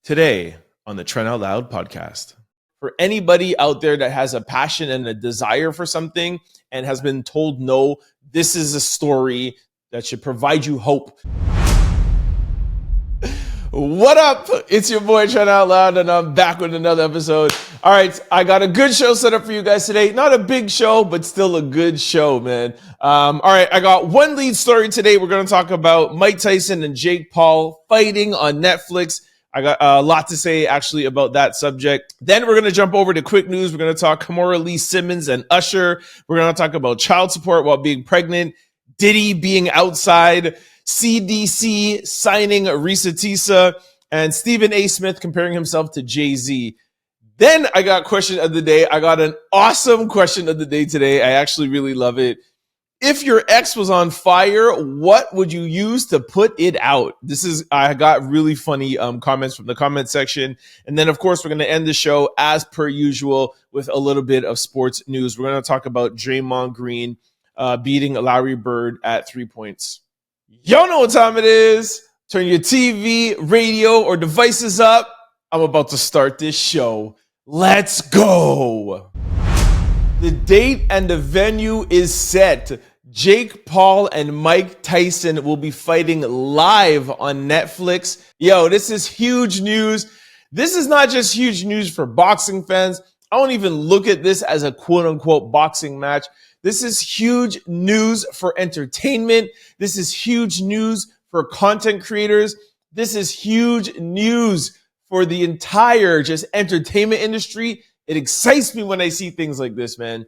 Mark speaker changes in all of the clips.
Speaker 1: Today on the Trent Out Loud Podcast. For anybody out there that has a passion and a desire for something and has been told no, this is a story that should provide you hope. What up? It's your boy Trent Out Loud, and I'm back with another episode. All right, I got a good show set up for you guys today. Not a big show, but still a good show, man. All right, I got one lead story today. We're going to talk about Mike Tyson and Jake Paul fighting on Netflix. I got a lot to say, actually, about that subject. Then we're going to jump over to quick news. We're going to talk Kimora, Simmons, and Usher. We're going to talk about child support while being pregnant, Diddy being outside, CDC signing Reesa Teesa, and Stephen A. Smith comparing himself to JayZ. Then I got question of the day. I got an awesome question of the day today. I actually really love it. If your ex was on fire, what would you use to put it out? I got really funny comments from the comment section. And then, of course, we're going to end the show, as per usual, with a little bit of sports news. We're going to talk about Draymond Green beating Larry Bird at 3 points. Y'all know what time it is. Turn your TV, radio, or devices up. I'm about to start this show. Let's go. The date and the venue is set. Jake Paul and Mike Tyson will be fighting live on Netflix. Yo, this is huge news. This is not just huge news for boxing fans. I don't even look at this as a quote-unquote boxing match. This is huge news for entertainment. This is huge news for content creators. This is huge news for the entire just entertainment industry. It excites me when I see things like this, man.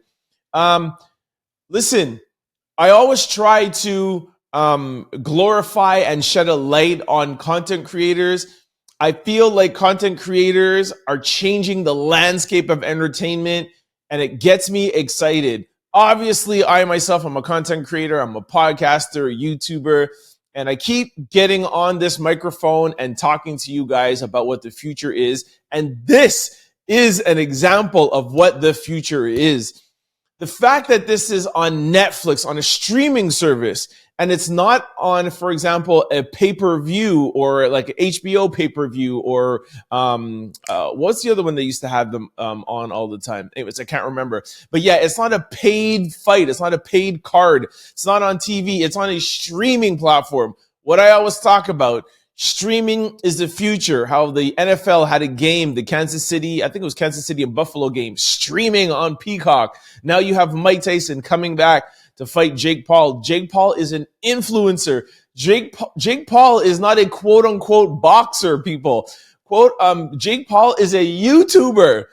Speaker 1: Listen, I always try to glorify and shed a light on content creators. I feel like content creators are changing the landscape of entertainment, and it gets me excited. Obviously, I myself am a content creator. I'm a podcaster, a YouTuber, and I keep getting on this microphone and talking to you guys about what the future is. And this is an example of what the future is. The fact that this is on Netflix, on a streaming service, and it's not on, for example, a pay-per-view or like an HBO pay-per-view or what's the other one they used to have them on all the time? Anyways, I can't remember. But yeah, it's not a paid fight. It's not a paid card. It's not on TV. It's on a streaming platform. What I always talk about, streaming is the future. How the NFL had a game, the Kansas City and Buffalo game, streaming on Peacock. Now you have Mike Tyson coming back to fight Jake Paul. Jake Paul is an influencer. Jake Paul is not a quote unquote boxer, people. Jake Paul is a YouTuber.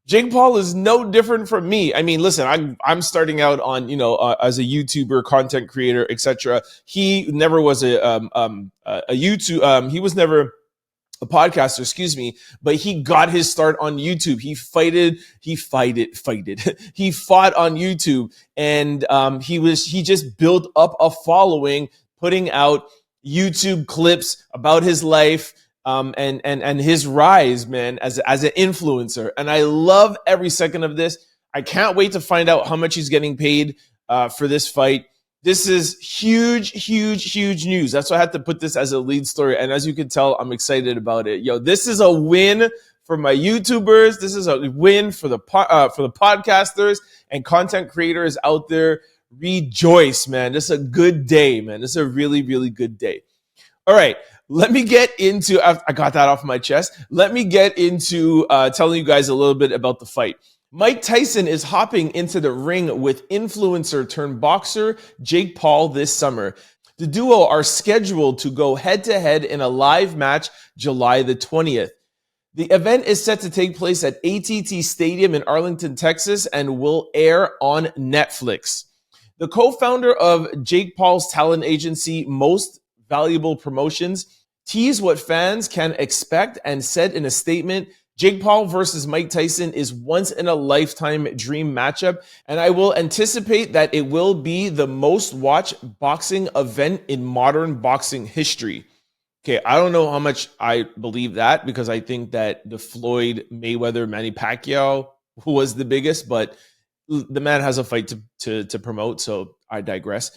Speaker 1: Jake Paul is no different from me. I mean, listen, I'm starting out on, as a YouTuber, content creator, etc. He never was a YouTube. He was never a podcaster, excuse me, but he got his start on YouTube. He fought on YouTube, and he just built up a following, putting out YouTube clips about his life. And his rise, man, as an influencer. And I love every second of this. I can't wait to find out how much he's getting paid for this fight. This is huge, huge, huge news. That's why I had to put this as a lead story. And as you can tell, I'm excited about it. Yo, this is a win for my YouTubers. This is a win for the podcasters and content creators out there. Rejoice, man. This is a good day, man. This is a really, really good day. All right. Let me get into, I got that off my chest. Let me get into telling you guys a little bit about the fight. Mike Tyson is hopping into the ring with influencer turned boxer Jake Paul this summer. The duo are scheduled to go head-to-head in a live match July the 20th. The event is set to take place at AT&T Stadium in Arlington, Texas, and will air on Netflix. The co-founder of Jake Paul's talent agency, Most Valuable Promotions, teased what fans can expect and said in a statement, Jake Paul versus Mike Tyson is once in a lifetime dream matchup, and I will anticipate that it will be the most watched boxing event in modern boxing history. Okay, I don't know how much I believe that, because I think that the Floyd Mayweather Manny Pacquiao was the biggest, but the man has a fight to promote, so I digress.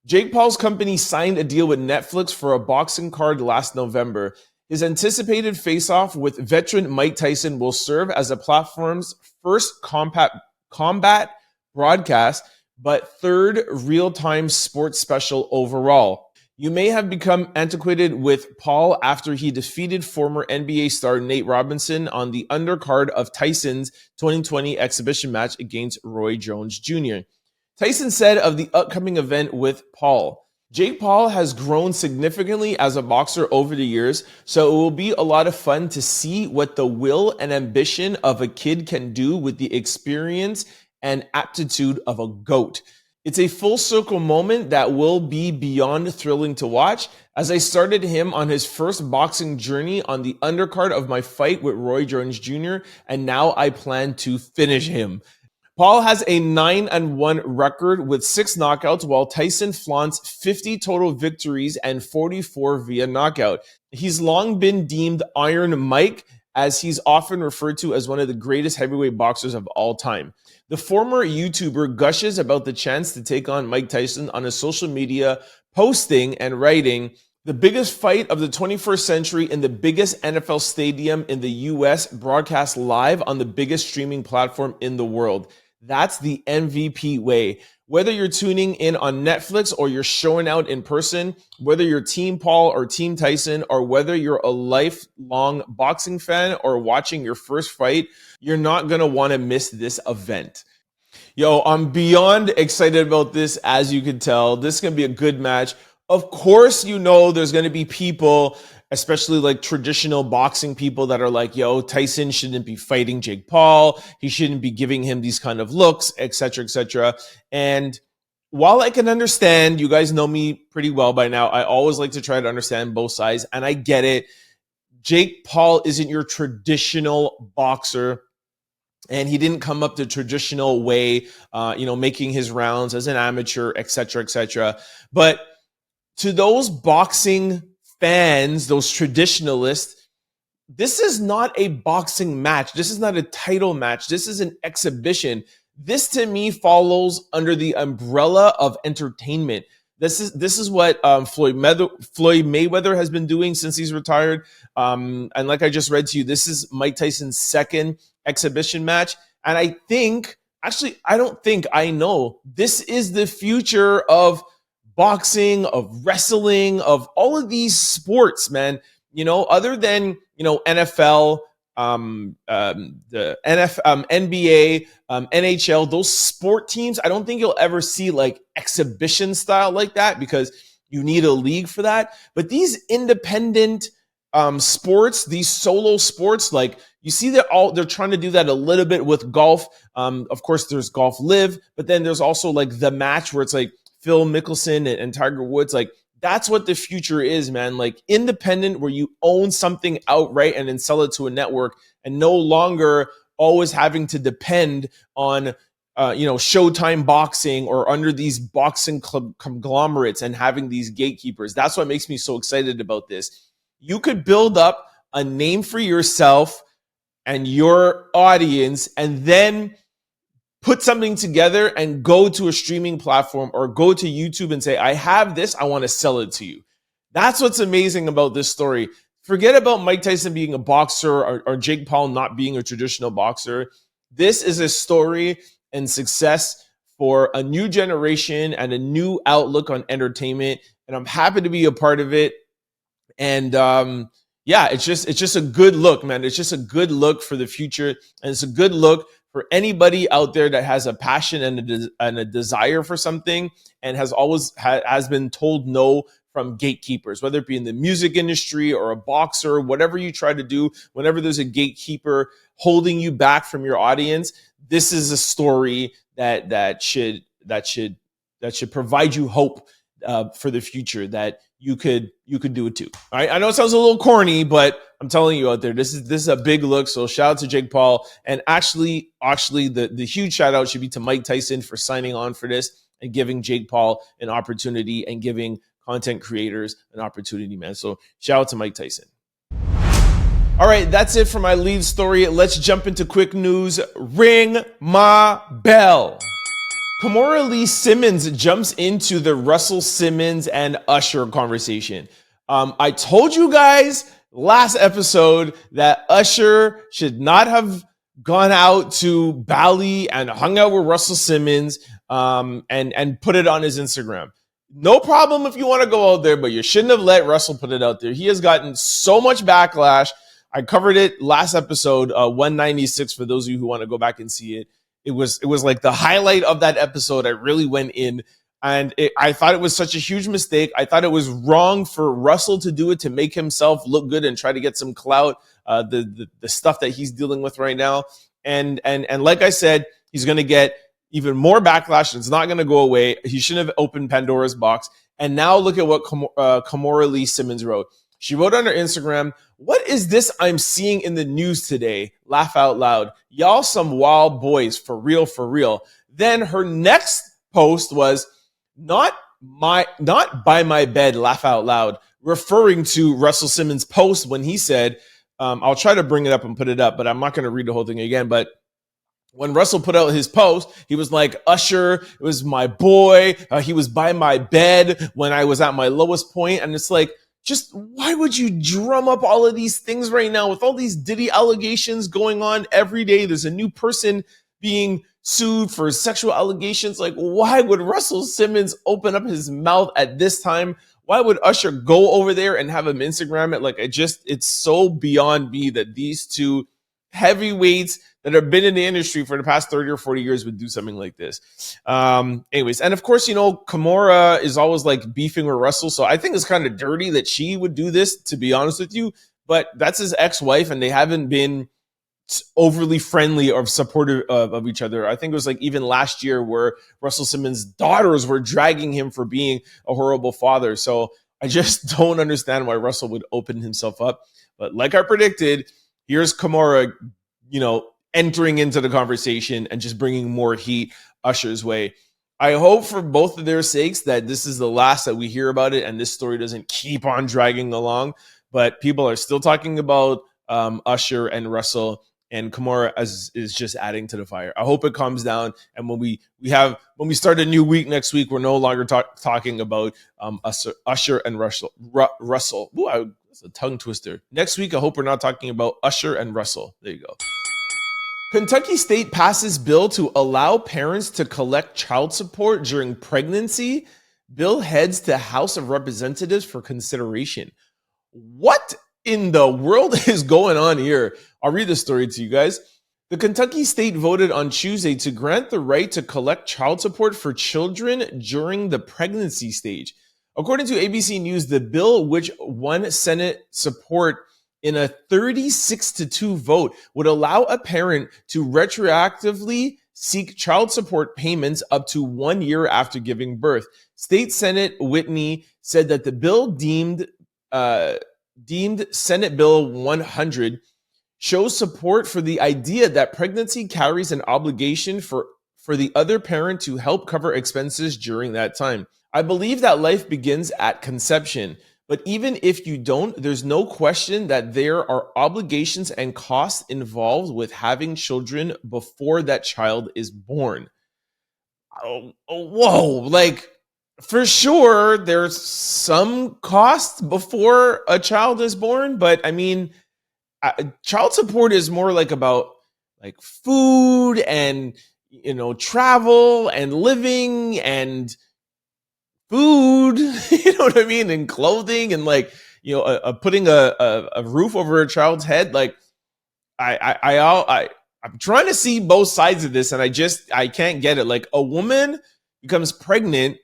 Speaker 1: Jake Paul's company signed a deal with Netflix for a boxing card last November. His anticipated face-off with veteran Mike Tyson will serve as the platform's first combat broadcast, but third real-time sports special overall. You may have become antiquated with Paul after he defeated former NBA star Nate Robinson on the undercard of Tyson's 2020 exhibition match against Roy Jones Jr. Tyson said of the upcoming event with Paul, Jake Paul has grown significantly as a boxer over the years, so it will be a lot of fun to see what the will and ambition of a kid can do with the experience and aptitude of a GOAT. It's a full circle moment that will be beyond thrilling to watch, as I started him on his first boxing journey on the undercard of my fight with Roy Jones Jr., and now I plan to finish him. Paul has a 9-1 record with 6 knockouts, while Tyson flaunts 50 total victories and 44 via knockout. He's long been deemed Iron Mike, as he's often referred to as one of the greatest heavyweight boxers of all time. The former YouTuber gushes about the chance to take on Mike Tyson on his social media, posting and writing, "The biggest fight of the 21st century in the biggest NFL stadium in the US, broadcast live on the biggest streaming platform in the world. That's the MVP way. Whether you're tuning in on Netflix or you're showing out in person, whether you're Team Paul or Team Tyson, or whether you're a lifelong boxing fan or watching your first fight, you're not going to want to miss this event." Yo, I'm beyond excited about this, as you can tell. This is going to be a good match. Of course, you know, there's going to be people, especially like traditional boxing people, that are like, yo, Tyson shouldn't be fighting Jake Paul. He shouldn't be giving him these kind of looks, etc., etc. And while I can understand, you guys know me pretty well by now, I always like to try to understand both sides, and I get it. Jake Paul isn't your traditional boxer, and he didn't come up the traditional way, making his rounds as an amateur, etc., etc. But to those boxing fans, those traditionalists, this is not a boxing match. This is not a title match. This is an exhibition. This, to me, follows under the umbrella of entertainment. This is what Floyd Mayweather has been doing since he's retired. And like I just read to you, this is Mike Tyson's second exhibition match. And I know this is the future of boxing, of wrestling, of all of these sports, man. You know, other than, NFL, the NBA, NHL, those sport teams, I don't think you'll ever see like exhibition style like that, because you need a league for that. But these independent sports, these solo sports, like you see they're trying to do that a little bit with golf. Of course, there's Golf Live, but then there's also like The Match, where it's like Phil Mickelson and Tiger Woods. Like, that's what the future is, man. Like independent, where you own something outright and then sell it to a network, and no longer always having to depend on Showtime Boxing or under these boxing club conglomerates and having these gatekeepers. That's what makes me so excited about this. You could build up a name for yourself and your audience, and then put something together and go to a streaming platform or go to YouTube and say, I have this, I want to sell it to you. That's what's amazing about this story. Forget about Mike Tyson being a boxer or Jake Paul not being a traditional boxer. This is a story and success for a new generation and a new outlook on entertainment. And I'm happy to be a part of it. And it's just a good look, man. It's just a good look for the future. And it's a good look for anybody out there that has a passion and a desire for something, and has been told no from gatekeepers, whether it be in the music industry or a boxer, whatever you try to do, whenever there's a gatekeeper holding you back from your audience, this is a story that should provide you hope for the future, that you could do it too. All right. I know it sounds a little corny, but I'm telling you out there, this is a big look. So shout out to Jake Paul. And actually the huge shout out should be to Mike Tyson for signing on for this and giving Jake Paul an opportunity and giving content creators an opportunity, man. So shout out to Mike Tyson. All right, that's it for my lead story. Let's jump into quick news. Ring my bell. Kimora Lee Simmons jumps into the Russell Simmons and Usher conversation. I told you guys last episode that Usher should not have gone out to Bali and hung out with Russell Simmons and put it on his Instagram. No problem if you want to go out there, but you shouldn't have let Russell put it out there. He has gotten so much backlash. I covered it last episode, 196, for those of you who want to go back and see it. It was like the highlight of that episode. I really went in, and I thought it was such a huge mistake. I thought it was wrong for Russell to do it to make himself look good and try to get some clout, the stuff that he's dealing with right now. And like I said, he's going to get even more backlash. It's not going to go away. He shouldn't have opened Pandora's box. And now look at what Kimora Lee Simmons wrote. She wrote on her Instagram, "What is this I'm seeing in the news today? Laugh out loud. Y'all some wild boys, for real, for real." Then her next post was, not by my bed, laugh out loud, referring to Russell Simmons' post when he said, I'll try to bring it up and put it up, but I'm not going to read the whole thing again. But when Russell put out his post, he was like, Usher was my boy. He was by my bed when I was at my lowest point. And it's like, just why would you drum up all of these things right now with all these Diddy allegations going on every day? There's a new person being sued for sexual allegations. Like, why would Russell Simmons open up his mouth at this time? Why would Usher go over there and have him Instagram it? Like, it's so beyond me that these two heavyweights that have been in the industry for the past 30 or 40 years would do something like this. Anyways, and of course, Kimora is always like beefing with Russell. So I think it's kind of dirty that she would do this, to be honest with you. But that's his ex-wife, and they haven't been overly friendly or supportive of each other. I think it was like even last year where Russell Simmons' daughters were dragging him for being a horrible father. So I just don't understand why Russell would open himself up. But like I predicted, here's Kimora, entering into the conversation and just bringing more heat Usher's way. I hope for both of their sakes that this is the last that we hear about it and this story doesn't keep on dragging along. But people are still talking about Usher and Russell, and Kimora is just adding to the fire. I hope it calms down. And when we start a new week next week, we're no longer talking about Usher and Russell. Ooh, that's a tongue twister. Next week, I hope we're not talking about Usher and Russell. There you go. Kentucky State passes bill to allow parents to collect child support during pregnancy. Bill heads to House of Representatives for consideration. What in the world is going on here? I'll read the story to you guys. The Kentucky State voted on Tuesday to grant the right to collect child support for children during the pregnancy stage. According to ABC News, the bill, which won Senate support in a 36-2 vote, would allow a parent to retroactively seek child support payments up to 1 year after giving birth. State Senate Whitney said that the bill deemed Senate Bill 100 shows support for the idea that pregnancy carries an obligation for the other parent to help cover expenses during that time. I believe that life begins at conception. But even if you don't, there's no question that there are obligations and costs involved with having children before that child is born. Whoa, like for sure, there's some cost before a child is born. But I mean, child support is more like about like food and, travel and living and food, you know what I mean? And clothing and like, putting a roof over a child's head. Like I'm trying to see both sides of this and I can't get it. Like a woman becomes pregnant.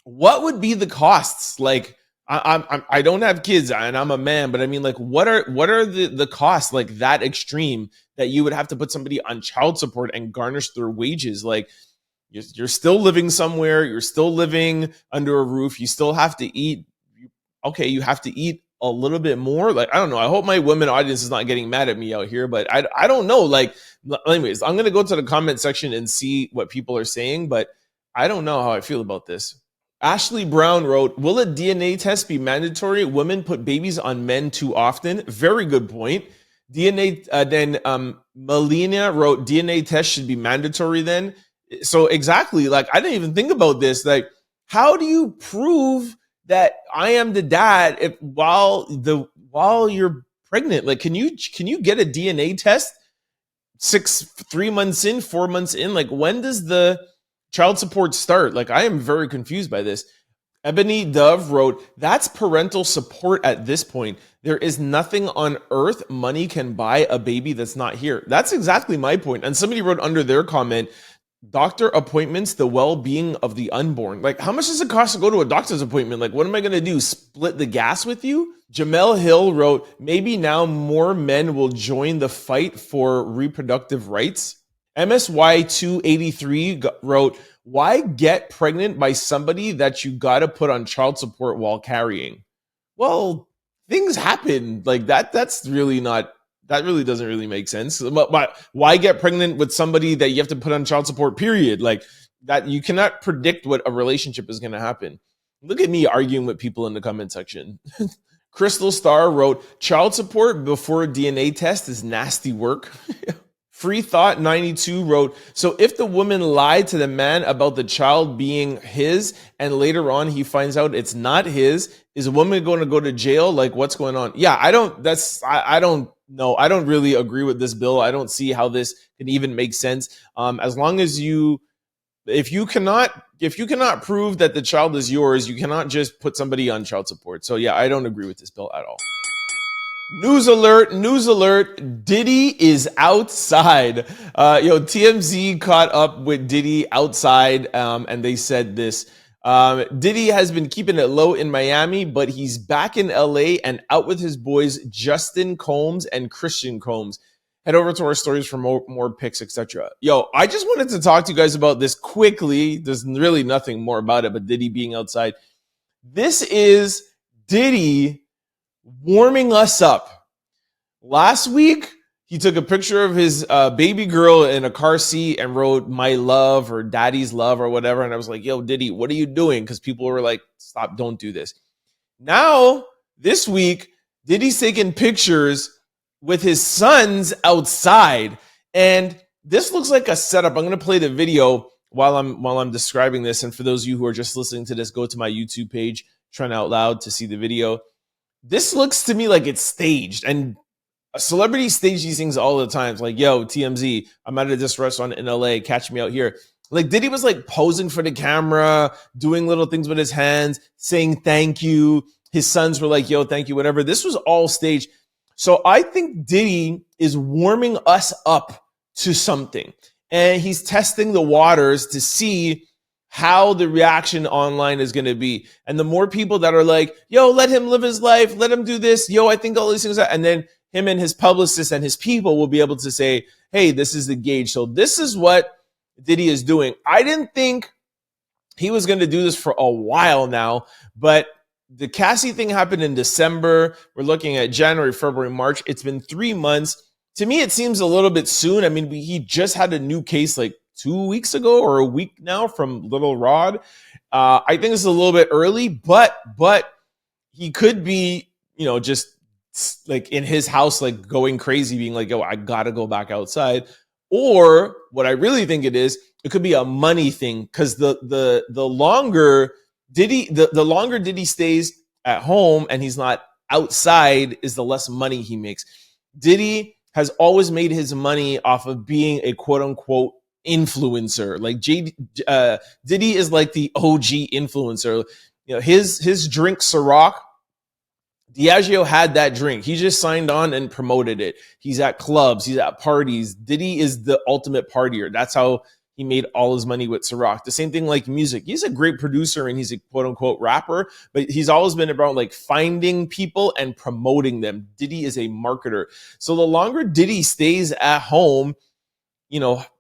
Speaker 1: What would be the costs? Like I don't have kids and I'm a man, but I mean like, what are the costs like that extreme that you would have to put somebody on child support and garnish their wages? Like, you're still living somewhere. You're still living under a roof. You still have to eat. Okay, you have to eat a little bit more. Like, I don't know. I hope my women audience is not getting mad at me out here, but I don't know. Like, anyways, I'm going to go to the comment section and see what people are saying, but I don't know how I feel about this. Ashley Brown wrote, will a DNA test be mandatory? Women put babies on men too often. Very good point. Melina wrote, DNA test should be mandatory then. So exactly, like I didn't even think about this. Like, how do you prove that I am the dad if while the while you're pregnant? Like, can you get a DNA test 3 months in, 4 months in? Like, when does the child support start? Like, I am very confused by this. Ebony Dove wrote, that's parental support at this point. There is nothing on earth money can buy a baby that's not here. That's exactly my point. And somebody wrote under their comment, doctor appointments, the well-being of the unborn. Like, how much does it cost to go to a doctor's appointment? Like, what am I going to do? Split the gas with you? Jamel Hill wrote, maybe now more men will join the fight for reproductive rights. MSY283 wrote, why get pregnant by somebody that you got to put on child support while carrying? Well, things happen like that. That really doesn't really make sense. But why get pregnant with somebody that you have to put on child support, period? Like that, you cannot predict what a relationship is going to happen. Look at me arguing with people in the comment section. Crystal Star wrote, child support before a DNA test is nasty work. Free Thought 92 wrote, so if the woman lied to the man about the child being his and later on he finds out it's not his, is a woman going to go to jail? Like, what's going on? Yeah, I don't know. I don't really agree with this bill. I don't see how this can even make sense. As long as if you cannot prove that the child is yours, you cannot just put somebody on child support. So yeah, I don't agree with this bill at all. News alert, Diddy is outside. TMZ caught up with Diddy outside, and they said this. Diddy has been keeping it low in Miami, but he's back in LA and out with his boys Justin Combs and Christian Combs. Head over to our stories for more pics, etc. Yo, I just wanted to talk to you guys about this quickly. There's really nothing more about it, but Diddy being outside. This is Diddy warming us up. Last week, he took a picture of his baby girl in a car seat and wrote "my love" or "daddy's love" or whatever. And I was like, yo, Diddy, what are you doing? Because people were like, stop, don't do this. Now, this week, Diddy's taking pictures with his sons outside. And this looks like a setup. I'm going to play the video while I'm describing this. And for those of you who are just listening to this, go to my YouTube page, Trent Out Loud, to see the video. This looks to me like it's staged, and celebrities stage these things all the time. It's like, yo, TMZ, I'm at this restaurant in LA, catch me out here. Like, Diddy was like posing for the camera, doing little things with his hands, saying thank you. His sons were like, yo, thank you, whatever. This was all staged. So I think Diddy is warming us up to something, and he's testing the waters to see how the reaction online is going to be. And the more people that are like, yo, let him live his life, let him do this, yo, I think all these things are, and then him and his publicist and his people will be able to say, hey, this is the gauge. So this is what Diddy is doing. I didn't think he was going to do this for a while now, but the Cassie thing happened in December. We're looking at January, February, March. It's been 3 months. To me, it seems a little bit soon. I mean, he just had a new case like 2 weeks ago or a week now from Little Rod. I think it's a little bit early, but he could be, just like in his house, like going crazy, being like, yo, I got to go back outside. Or what I really think it could be a money thing. Cause the longer Diddy stays at home and he's not outside is the less money he makes. Diddy has always made his money off of being a quote unquote influencer. Like Diddy is like the OG influencer. His drink Ciroc, Diageo had that drink. He just signed on and promoted it. He's at clubs, he's at parties. Diddy is the ultimate partier. That's how he made all his money with Ciroc. The same thing like music. He's a great producer and he's a quote unquote rapper, but he's always been about like finding people and promoting them. Diddy is a marketer. So the longer Diddy stays at home,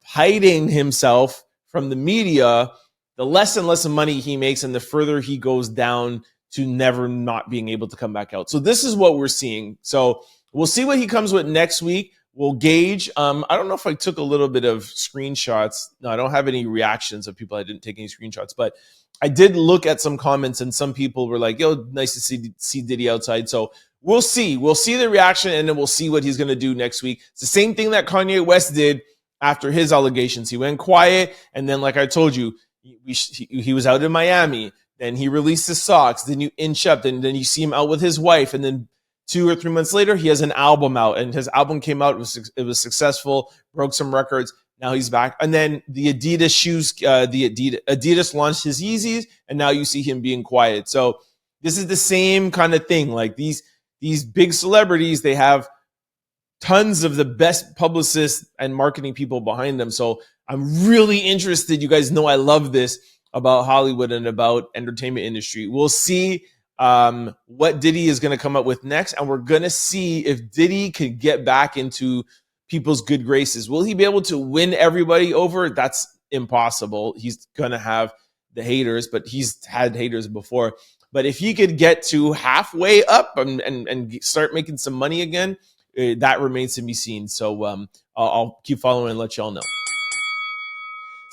Speaker 1: hiding himself from the media, the less and less money he makes and the further he goes down to never not being able to come back out. So this is what we're seeing. So we'll see what he comes with next week. We'll gauge. I don't know if I took a little bit of screenshots. No, I don't have any reactions of people. I didn't take any screenshots, but I did look at some comments and some people were like, yo, nice to see Diddy outside. So we'll see. We'll see the reaction and then we'll see what he's going to do next week. It's the same thing that Kanye West did after his allegations. He went quiet. And then, like I told you, he was out in Miami. Then he released his socks. Then you inch up. Then you see him out with his wife. And then 2 or 3 months later, he has an album out, and his album came out. It was successful, broke some records. Now he's back. And then the Adidas shoes, Adidas launched his Yeezys, and now you see him being quiet. So this is the same kind of thing. Like these big celebrities, they have tons of the best publicists and marketing people behind them. So I'm really interested. You guys know I love this about Hollywood and about entertainment industry. We'll see what Diddy is going to come up with next, and we're going to see if Diddy can get back into people's good graces. Will he be able to win everybody over? That's impossible. He's going to have the haters, but he's had haters before. But if he could get to halfway up and start making some money again, that remains to be seen. So I'll keep following and let y'all know.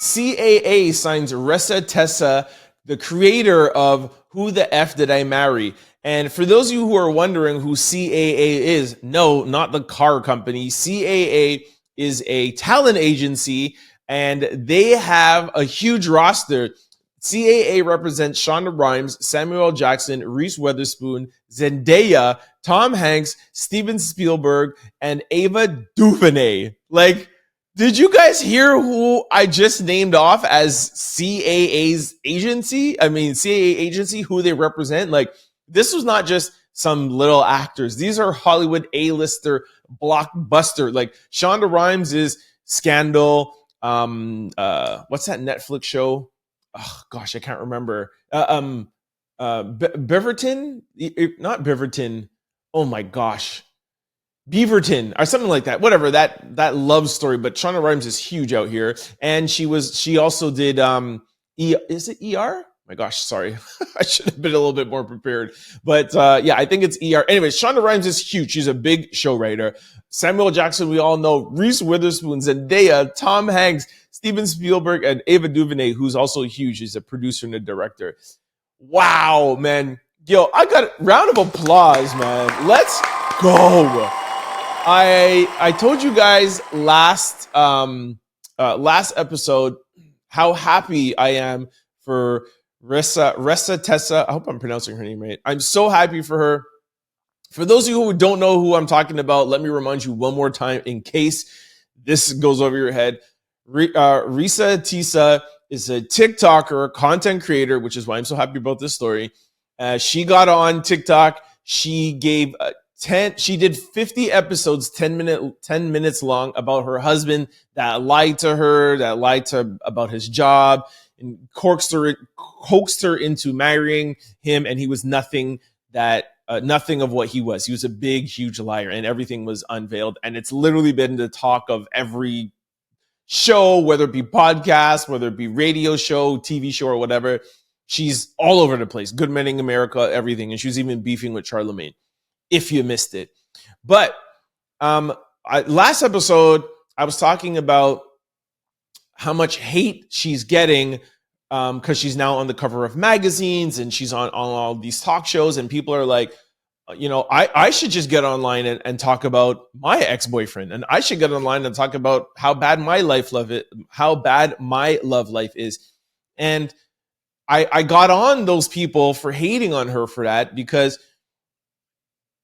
Speaker 1: CAA Signs Reesa Teesa, the creator of Who the F Did I Marry? And for those of you who are wondering who CAA is, no, not the car company. CAA is a talent agency, and they have a huge roster. CAA represents Shonda Rhimes, Samuel L. Jackson, Reese Witherspoon, Zendaya, Tom Hanks, Steven Spielberg, and Ava DuVernay. Like, did you guys hear who I just named off as CAA's agency? I mean, CAA agency, who they represent. Like, this was not just some little actors. These are Hollywood A-lister blockbuster. Like, Shonda Rhimes is Scandal. What's that Netflix show? Oh gosh, I can't remember. Beaverton, not Beaverton. Oh my gosh, Beaverton or something like that. Whatever, that love story. But Shonda Rhimes is huge out here, and she also did is it ER? My gosh, sorry, I should have been a little bit more prepared. But yeah, I think it's ER. Anyways, Shonda Rhimes is huge. She's a big show writer. Samuel Jackson, we all know. Reese Witherspoon, Zendaya, Tom Hanks, Steven Spielberg, and Ava DuVernay, who's also huge. She's a producer and a director. Wow, man. Yo, I got a round of applause, man. Let's go. I told you guys last episode how happy I am for Reesa Teesa. I hope I'm pronouncing her name right. I'm so happy for her. For those of you who don't know who I'm talking about, let me remind you one more time in case this goes over your head. Reesa Teesa is a TikToker, content creator, which is why I'm so happy about this story. She got on TikTok. She gave she did 50 episodes, 10 minutes long, about her husband that lied to her, about his job, and coaxed her into marrying him, and he was nothing of what he was. He was a big, huge liar, and everything was unveiled. And it's literally been the talk of every show, whether it be podcast, whether it be radio show, TV show, or whatever. She's all over the place. Good Morning America, everything. And she was even beefing with Charlemagne, if you missed it. But last episode, I was talking about how much hate she's getting because she's now on the cover of magazines and she's on all these talk shows, and people are like, I should just get online and talk about my ex-boyfriend, and I should get online and talk about how bad my love life is. And I got on those people for hating on her for that, because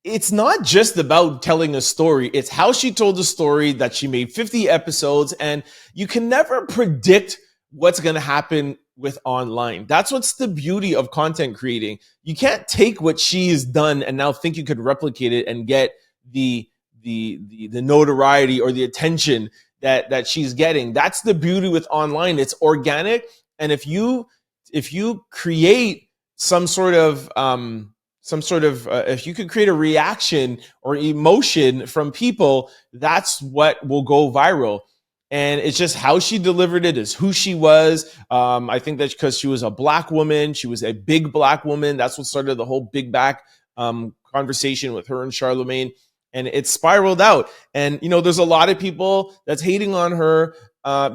Speaker 1: it's not just about telling a story. It's how she told the story, that she made 50 episodes, and you can never predict what's going to happen with online. That's what's the beauty of content creating. You can't take what she's done and now think you could replicate it and get the notoriety or the attention that she's getting. That's the beauty with online. It's organic. And if you create if you could create a reaction or emotion from people, that's what will go viral. And it's just how she delivered it, is who she was. I think that's because she was a black woman. She was a big black woman. That's what started the whole big back conversation with her and Charlemagne. And it spiraled out. And, there's a lot of people that's hating on her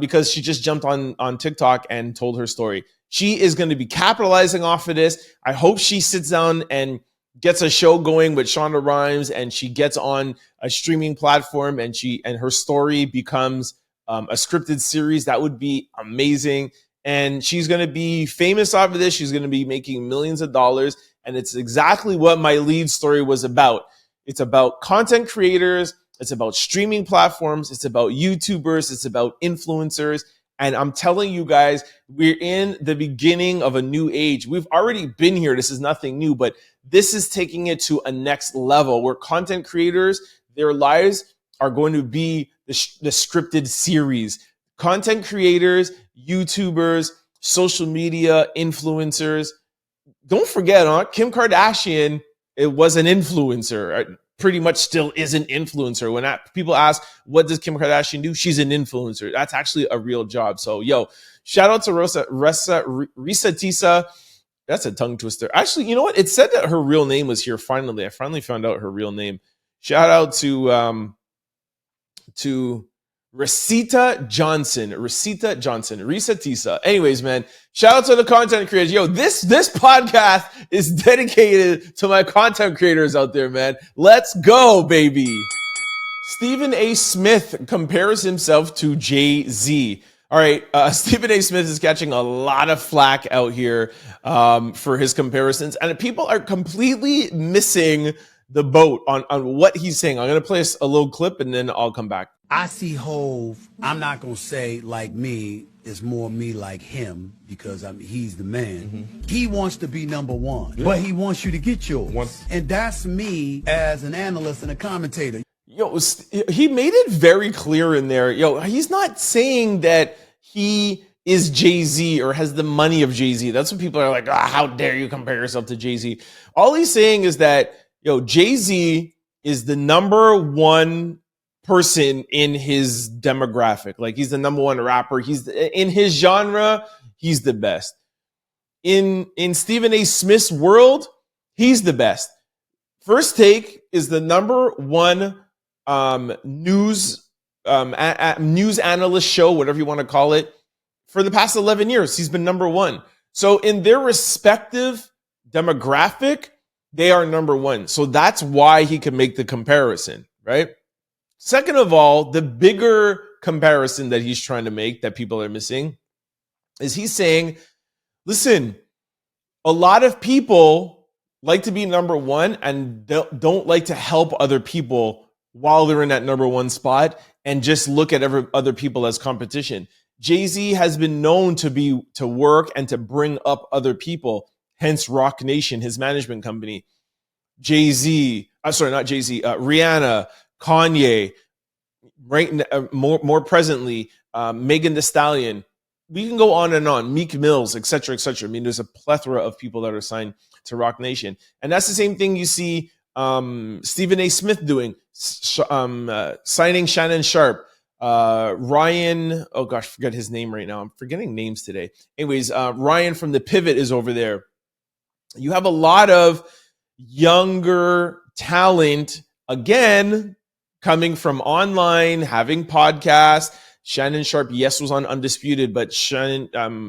Speaker 1: because she just jumped on TikTok and told her story. She is going to be capitalizing off of this. I hope she sits down and gets a show going with Shonda Rhimes, and she gets on a streaming platform, and her story becomes a scripted series. That would be amazing. And she's going to be famous off of this. She's going to be making millions of dollars. And it's exactly what my lead story was about. It's about content creators. It's about streaming platforms. It's about YouTubers. It's about influencers. And I'm telling you guys, we're in the beginning of a new age. We've already been here. This is nothing new, but this is taking it to a next level where content creators, their lives are going to be the scripted series. Content creators, YouTubers, social media influencers. Don't forget, Kim Kardashian, it was an influencer. Pretty much still is an influencer. When people ask, what does Kim Kardashian do? She's an influencer. That's actually a real job. So, shout out to Reesa Teesa. That's a tongue twister. Actually, you know what? It said that her real name was here finally. I finally found out her real name. Shout out to Reesa Johnson, Reesa Teesa. Anyways, man, shout out to the content creators. This podcast is dedicated to my content creators out there, man. Let's go, baby. Stephen A. Smith compares himself to JayZ. All right, Stephen A. Smith is catching a lot of flack out here for his comparisons, and people are completely missing the boat on what he's saying. I'm going to play a little clip, and then I'll come back.
Speaker 2: I see Hove, I'm not going to say like me, it's more me like him because he's the man. Mm-hmm. He wants to be number one, but he wants you to get yours. And that's me as an analyst and a commentator.
Speaker 1: He made it very clear in there. He's not saying that he is JayZ or has the money of JayZ. That's when people are like, how dare you compare yourself to JayZ? All he's saying is that, JayZ is the number one person in his demographic. Like, he's the number one rapper. In his genre, he's the best. In Stephen A. Smith's world, he's the best. First Take is the number one news analyst show, whatever you want to call it, for the past 11 years. He's been number one. So in their respective demographic, they are number one. So that's why he can make the comparison, right? Second of all, the bigger comparison that he's trying to make that people are missing is he's saying, listen, a lot of people like to be number one and don't like to help other people while they're in that number one spot and just look at other people as competition. JayZ has been known to work and to bring up other people, hence Roc Nation, his management company. Rihanna, Kanye, right? More presently, Megan Thee Stallion. We can go on and on. Meek Mills, et cetera, et cetera. I mean, there's a plethora of people that are signed to Roc Nation, and that's the same thing you see Stephen A. Smith doing, signing Shannon Sharp. Ryan, oh gosh, forget his name right now. I'm forgetting names today. Anyways, Ryan from The Pivot is over there. You have a lot of younger talent, again, coming from online, having podcasts. Shannon Sharp, yes, was on Undisputed, but Shannon,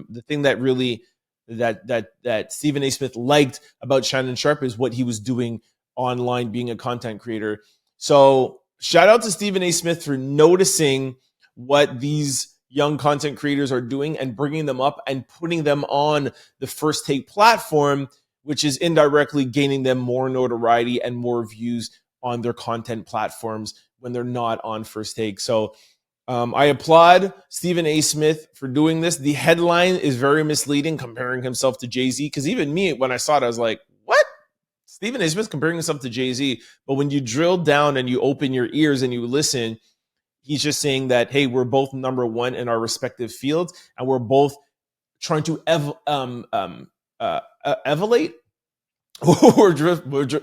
Speaker 1: the thing that really that Stephen A. Smith liked about Shannon Sharp is what he was doing online, being a content creator. So shout out to Stephen A. Smith for noticing what these young content creators are doing and bringing them up and putting them on the First Take platform, which is indirectly gaining them more notoriety and more views on their content platforms when they're not on First Take. So I applaud Stephen A. Smith for doing this. The headline is very misleading, comparing himself to JayZ, because even me, when I saw it, I was like, what? Stephen A. Smith comparing himself to JayZ. But when you drill down and you open your ears and you listen, he's just saying that, hey, we're both number one in our respective fields, and we're both trying to evaluate.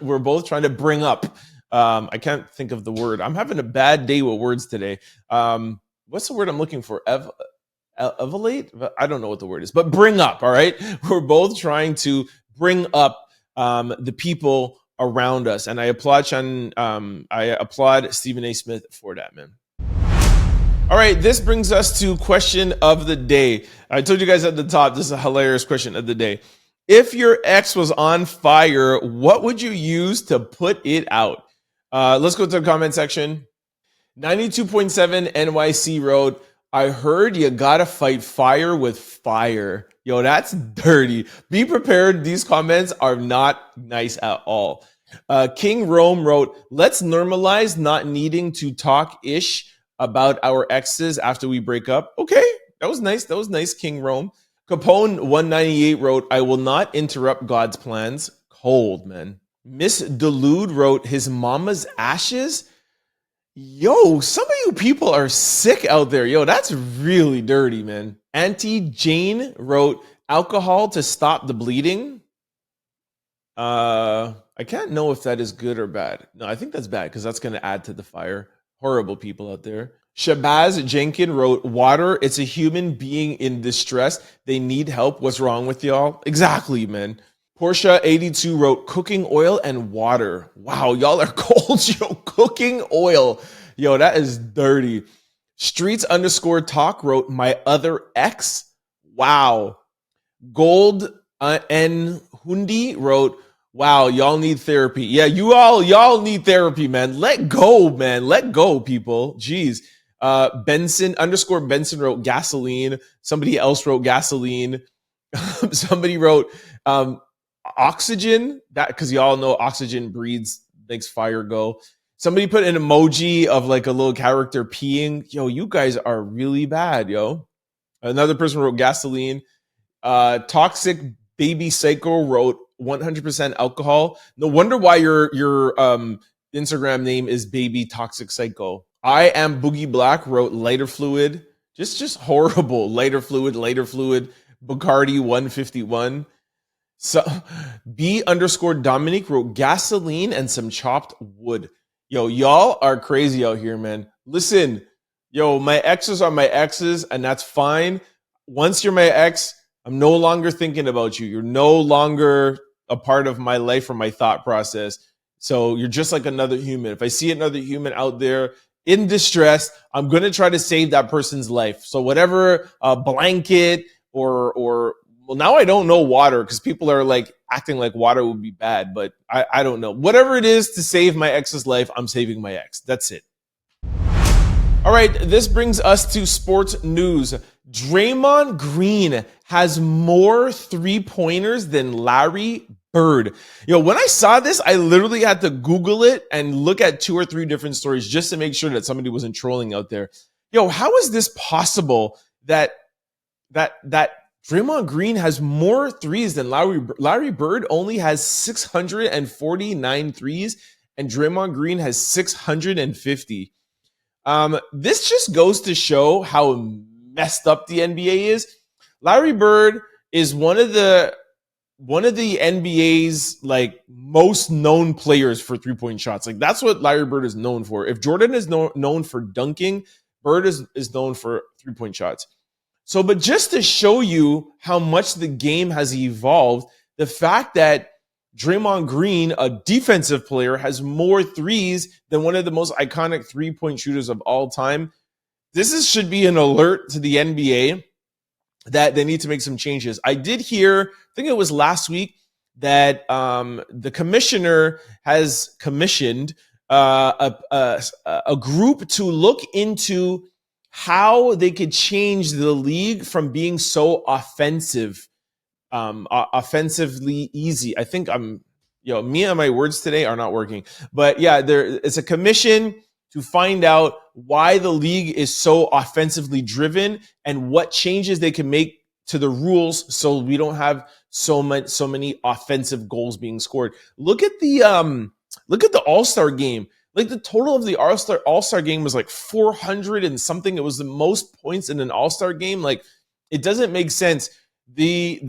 Speaker 1: We're both trying to bring up. I can't think of the word. I'm having a bad day with words today. What's the word I'm looking for? Evaluate? I don't know what the word is, but bring up. All right. We're both trying to bring up the people around us. And I applaud Stephen A. Smith for that, man. All right, this brings us to question of the day. I told you guys at the top, this is a hilarious question of the day. If your ex was on fire, what would you use to put it out? Let's go to the comment section. 92.7 NYC Road. I heard you gotta fight fire with fire. Yo, that's dirty. Be prepared. These comments are not nice at all. King Rome wrote, let's normalize not needing to talk ish about our exes after we break up. Okay, that was nice. That was nice, King Rome. Capone 198 wrote, I will not interrupt God's plans. Cold, man. Miss Delude wrote, his mama's ashes. Yo, some of you people are sick out there. Yo, that's really dirty, man. Auntie Jane wrote, alcohol to stop the bleeding. I can't know if that is good or bad. No, I think that's bad because that's going to add to the fire. Horrible people out there. Shabazz Jenkin wrote, water, it's a human being in distress. They need help. What's wrong with y'all? Exactly, man. Portia 82 wrote, cooking oil and water. Wow, y'all are cold. Yo, cooking oil. Yo, that is dirty. Streets _ talk wrote, my other ex. Wow. Gold N Hundi wrote, wow, y'all need therapy. Yeah, y'all need therapy, man. Let go, man. Let go, people. Jeez. Benson _ Benson wrote gasoline. Somebody else wrote gasoline. Somebody wrote oxygen. That because y'all know oxygen makes fire go. Somebody put an emoji of like a little character peeing. Yo, you guys are really bad, yo. Another person wrote gasoline. Toxic Baby Psycho wrote 100% alcohol. No wonder why your Instagram name is Baby Toxic Psycho. I am Boogie Black wrote lighter fluid. Just horrible. Lighter fluid. Bacardi 151. So B _ Dominique wrote gasoline and some chopped wood. Yo, y'all are crazy out here, man. Listen, yo, my exes are my exes, and that's fine. Once you're my ex, I'm no longer thinking about you. You're no longer a part of my life or my thought process. So you're just like another human. If I see another human out there in distress, I'm going to try to save that person's life. So whatever blanket or well, now I don't know water because people are like acting like water would be bad, but I don't know. Whatever it is to save my ex's life, I'm saving my ex. That's it. All right, this brings us to sports news. Draymond Green has more three-pointers than Larry Bird. Yo, when I saw this, I literally had to Google it and look at 2 or 3 different stories just to make sure that somebody wasn't trolling out there. Yo, how is this possible that Draymond Green has more threes than Larry Bird only has 649 threes, and Draymond Green has 650. This just goes to show how messed up the NBA is. Larry Bird is one of the NBA's like most known players for 3-point shots. Like that's what Larry Bird is known for. If Jordan is known for dunking, Bird is known for 3-point shots. So, but just to show you how much the game has evolved, the fact that Draymond Green, a defensive player, has more threes than one of the most iconic 3-point shooters of all time. Should be an alert to the NBA that they need to make some changes. I did hear, I think it was last week, that the commissioner has commissioned a group to look into how they could change the league from being so offensively easy. I think me and my words today are not working. But yeah, it's a commission to find out why the league is so offensively driven and what changes they can make to the rules so we don't have so many offensive goals being scored. Look at the All-Star game. Like the total of the All-Star game was like 400 and something. It was the most points in an All-Star game. Like it doesn't make sense. The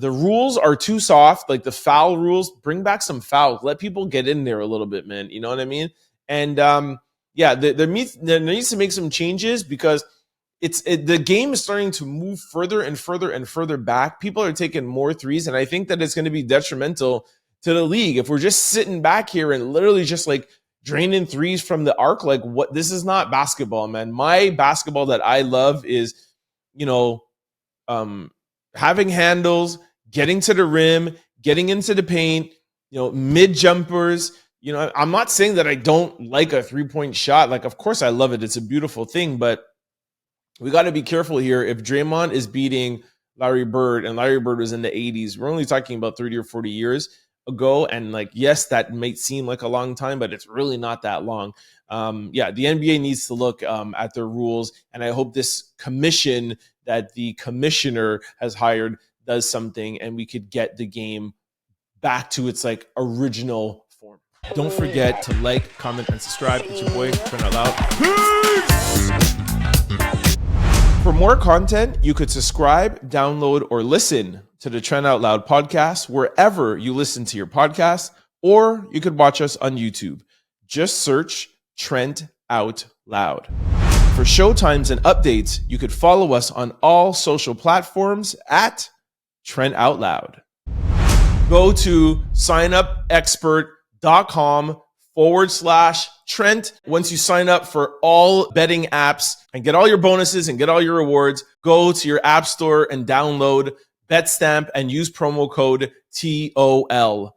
Speaker 1: rules are too soft. Like the foul rules, bring back some fouls. Let people get in there a little bit, man. You know what I mean? And there needs to make some changes because the game is starting to move further and further and further back. People are taking more threes, and I think that it's going to be detrimental to the league if we're just sitting back here and literally just like draining threes from the arc. Like what? This is not basketball, man. My basketball that I love is, having handles, getting to the rim, getting into the paint, mid jumpers. I'm not saying that I don't like a 3-point shot. Like, of course I love it. It's a beautiful thing, but we got to be careful here. If Draymond is beating Larry Bird and Larry Bird was in the 80s, we're only talking about 30 or 40 years. ago. And like, yes, that may seem like a long time, but it's really not that long. The NBA needs to look at their rules. And I hope this commission that the commissioner has hired does something and we could get the game back to its like original form. Don't forget to like, comment, and subscribe. It's your boy, Trent Out Loud. For more content, you could subscribe, download, or listen to the Trent Out Loud podcast wherever you listen to your podcasts, or you could watch us on YouTube. Just search Trent Out Loud. For showtimes and updates, you could follow us on all social platforms at Trent Out Loud. Go to signupexpert.com/Trent. Once you sign up for all betting apps and get all your bonuses and get all your rewards, go to your app store and download BetStamp and use promo code TOL.